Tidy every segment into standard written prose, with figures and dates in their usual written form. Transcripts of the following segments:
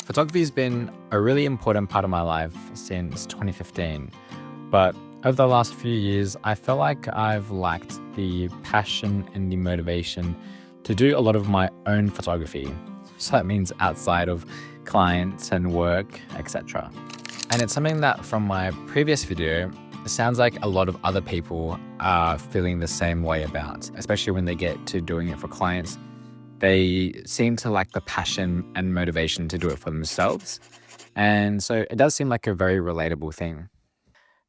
Photography has been a really important part of my life since 2015. But over the last few years, I feel like I've lacked the passion and the motivation to do a lot of my own photography. So that means outside of clients and work, etc. And it's something that from my previous video, it sounds like a lot of other people are feeling the same way about, especially when they get to doing it for clients. They seem to lack the passion and motivation to do it for themselves. And so it does seem like a very relatable thing.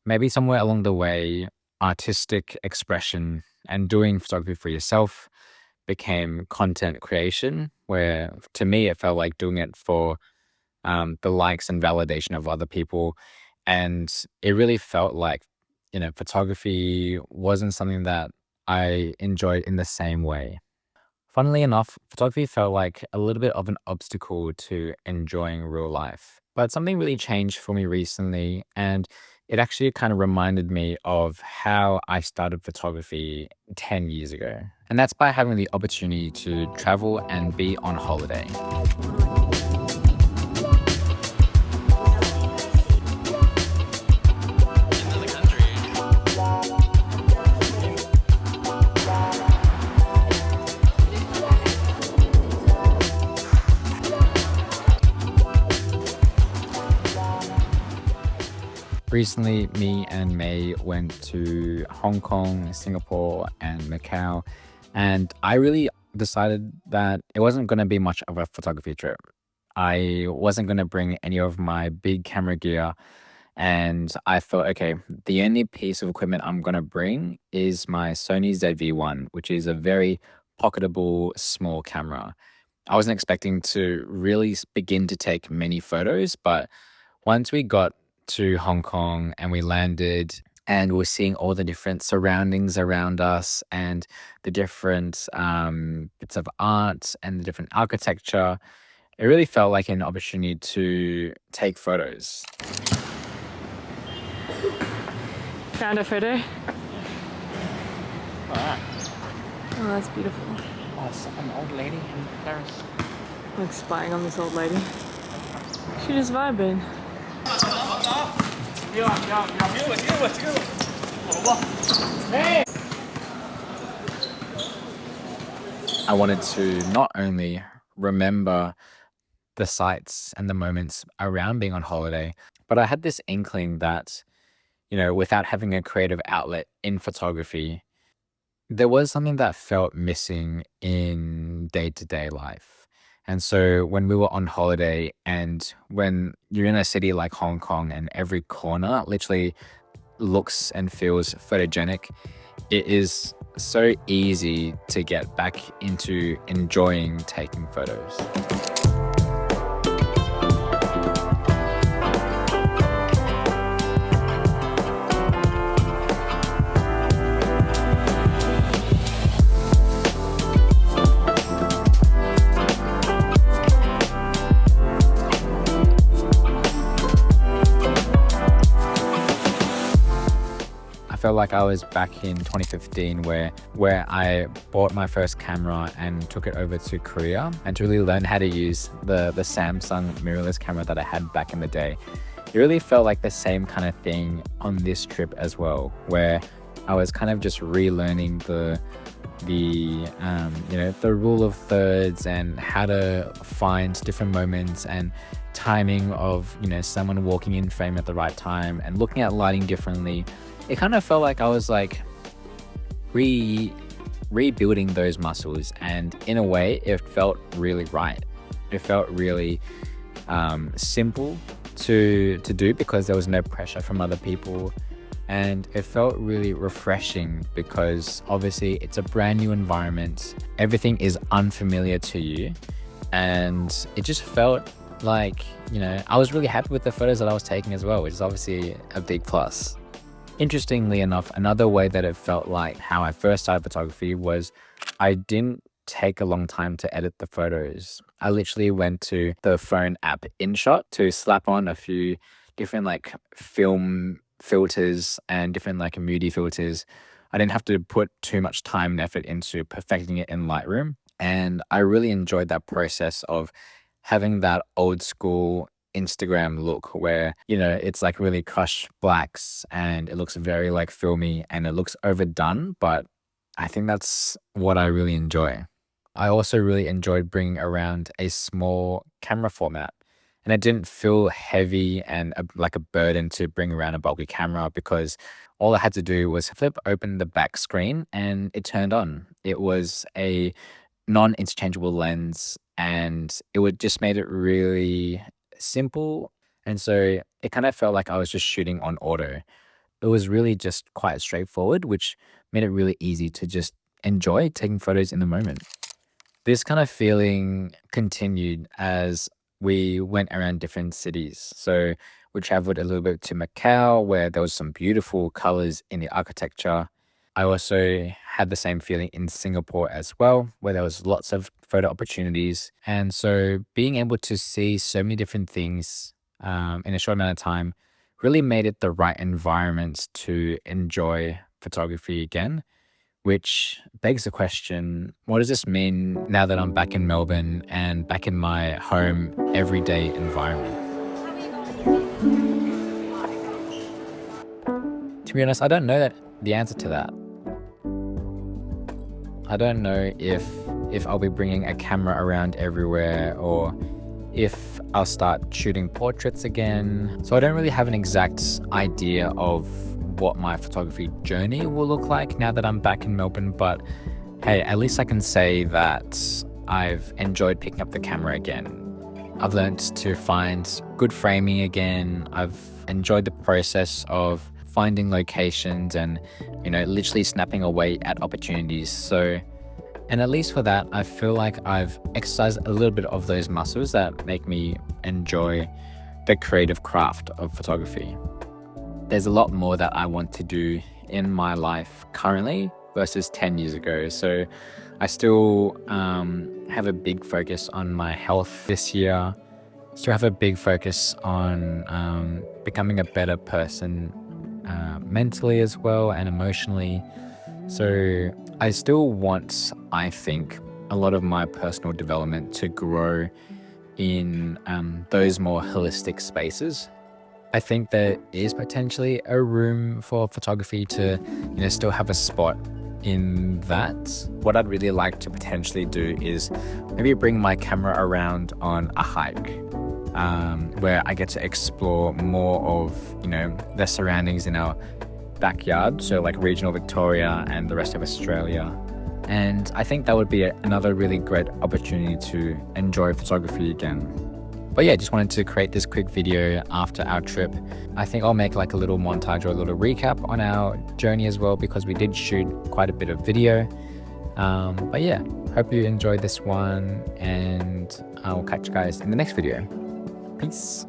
Maybe somewhere along the way, artistic expression and doing photography for yourself became content creation, where to me, it felt like doing it for the likes and validation of other people. And it really felt like, photography wasn't something that I enjoyed in the same way. Funnily enough, photography felt like a little bit of an obstacle to enjoying real life. But something really changed for me recently, and it actually kind of reminded me of how I started photography 10 years ago. And that's by having the opportunity to travel and be on holiday. Recently, me and May went to Hong Kong, Singapore, and Macau, and I really decided that it wasn't going to be much of a photography trip. I wasn't going to bring any of my big camera gear, and I thought, okay, the only piece of equipment I'm going to bring is my Sony ZV-1, which is a very pocketable small camera. I wasn't expecting to really begin to take many photos, but once we got to Hong Kong and we landed and we're seeing all the different surroundings around us and the different bits of art and the different architecture, it really felt like an opportunity to take photos. Found a photo. Alright. Oh, that's beautiful. Oh, it's an old lady in Paris. Like spying on this old lady. She just vibing. I wanted to not only remember the sights and the moments around being on holiday, but I had this inkling that, without having a creative outlet in photography, there was something that felt missing in day to day life. And so when we were on holiday and when you're in a city like Hong Kong and every corner literally looks and feels photogenic, it is so easy to get back into enjoying taking photos. I felt like I was back in 2015 where I bought my first camera and took it over to Korea and to really learn how to use the Samsung mirrorless camera that I had back in the day. It really felt like the same kind of thing on this trip as well, where I was kind of just relearning the rule of thirds and how to find different moments and timing of someone walking in frame at the right time and looking at lighting differently. It kind of felt like I was like rebuilding those muscles, and in a way it felt really right. It felt really simple to do because there was no pressure from other people, and it felt really refreshing because obviously it's a brand new environment, everything is unfamiliar to you, and it just felt like I was really happy with the photos that I was taking as well, which is obviously a big plus. Interestingly enough, another way that it felt like how I first started photography was I didn't take a long time to edit the photos. I literally went to the phone app InShot to slap on a few different like film filters and different like moody filters. I didn't have to put too much time and effort into perfecting it in Lightroom. And I really enjoyed that process of having that old school Instagram look where, you know, it's like really crushed blacks and it looks very like filmy and it looks overdone, but I think that's what I really enjoy. I also really enjoyed bringing around a small camera format. And it didn't feel heavy and like a burden to bring around a bulky camera because all I had to do was flip open the back screen and it turned on. It was a non-interchangeable lens and it would just made it really simple. And so it kind of felt like I was just shooting on auto. It was really just quite straightforward, which made it really easy to just enjoy taking photos in the moment. This kind of feeling continued as we went around different cities. So we traveled a little bit to Macau, where there was some beautiful colors in the architecture. I also had the same feeling in Singapore as well, where there was lots of photo opportunities. And so being able to see so many different things in a short amount of time really made it the right environment to enjoy photography again. Which begs the question, what does this mean now that I'm back in Melbourne and back in my home everyday environment? To be honest, I don't know the answer to that. I don't know if I'll be bringing a camera around everywhere or if I'll start shooting portraits again. So I don't really have an exact idea of what my photography journey will look like now that I'm back in Melbourne, but hey, at least I can say that I've enjoyed picking up the camera again. I've learned to find good framing again. I've enjoyed the process of finding locations and, you know, literally snapping away at opportunities. So, and at least for that, I feel like I've exercised a little bit of those muscles that make me enjoy the creative craft of photography. There's a lot more that I want to do in my life currently versus 10 years ago. So I still have a big focus on my health this year. Still have a big focus on becoming a better person mentally as well and emotionally. So I still want, I think, a lot of my personal development to grow in those more holistic spaces. I think there is potentially a room for photography to, you know, still have a spot in that. What I'd really like to potentially do is maybe bring my camera around on a hike, where I get to explore more of, you know, the surroundings in our backyard. So like regional Victoria and the rest of Australia. And I think that would be another really great opportunity to enjoy photography again. But yeah, just wanted to create this quick video after our trip. I think I'll make like a little montage or a little recap on our journey as well, because we did shoot quite a bit of video. But yeah, hope you enjoyed this one and I'll catch you guys in the next video. Peace.